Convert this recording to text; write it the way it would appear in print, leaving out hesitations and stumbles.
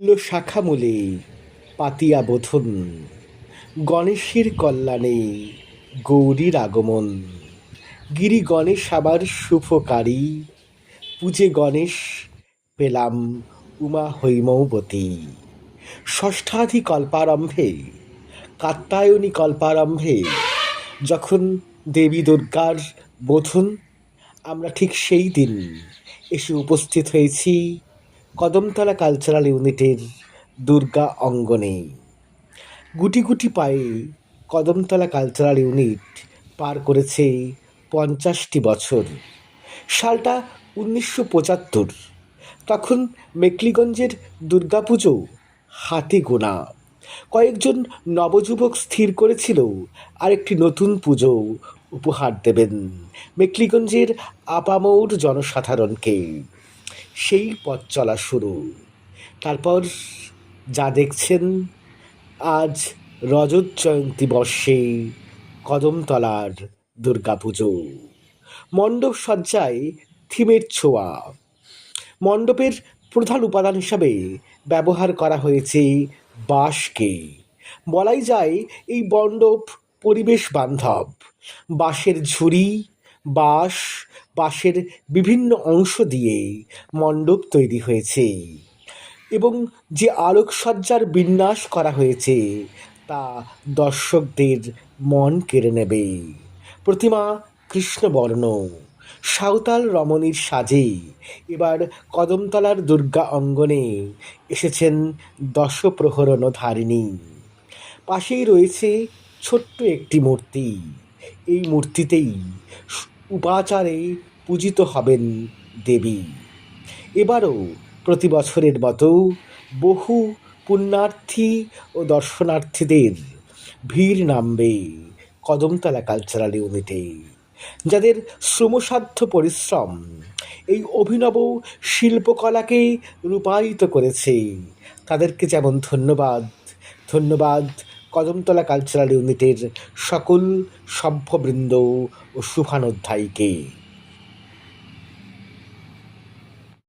শাখামূলে পাতিয়া বোধন, গণেশের কল্যাণে গৌরীর আগমন। গিরি গণেশ আবার শুভকারী, পূজে গণেশ পেলাম উমা হৈমবতী। ষষ্ঠাধি কল্পারম্ভে, কাত্যায়নী কল্পারম্ভে যখন দেবী দুর্গার বোধন, আমরা ঠিক সেই দিন এসে উপস্থিত হয়েছি কদমতলা কালচারাল ইউনিটের দুর্গা অঙ্গনে। গুটি গুটি পায়ে কদমতলা কালচারাল ইউনিট পার করেছে 50টি বছর। সালটা 1975। তখন মেকলিগঞ্জের দুর্গাপুজো হাতে গোনা। কয়েকজন নবযুবক স্থির করেছিল আরেকটি নতুন পুজো উপহার দেবেন মেকলিগঞ্জের আপামর জনসাধারণকে। সেই পথ চলা শুরু। তারপর যা দেখছেন, আজ রজত জয়ন্তী বর্ষে কদমতলার দুর্গাপুজো। মণ্ডপ সজ্জায় থিমের ছোঁয়া। মণ্ডপের প্রধান উপাদান হিসাবে ব্যবহার করা হয়েছে বাঁশকে। বলাই যায় এই মণ্ডপ পরিবেশ বান্ধব। বাঁশের ঝুড়ি, বাঁশের বিভিন্ন অংশ দিয়ে মণ্ডপ তৈরি হয়েছে এবং যে আলোকসজ্জার বিন্যাস করা হয়েছে তা দর্শকদের মন কেড়ে নেবে। প্রতিমা কৃষ্ণবর্ণ, সাঁওতাল রমণীর সাজে এবার কদমতলার দুর্গা অঙ্গনে এসেছেন দশপ্রহরণধারিণী। পাশেই রয়েছে ছোট্ট একটি মূর্তি। এই মূর্তিতেই উপাচারে পূজিত হবেন দেবী। এবারও প্রতি বছরের মতো বহু পুণ্যার্থী ও দর্শনার্থীদের ভিড় নামবে কদমতলা কালচারাল ইউনিটে। যাদের শ্রমসাধ্য পরিশ্রম এই অভিনব শিল্পকলাকে রূপায়িত করেছে, তাদেরকে যেমন ধন্যবাদ কদমতলা কালচারাল ইউনিটের সকল সভ্যবৃন্দ ও শুভানুধ্যায়ীকে।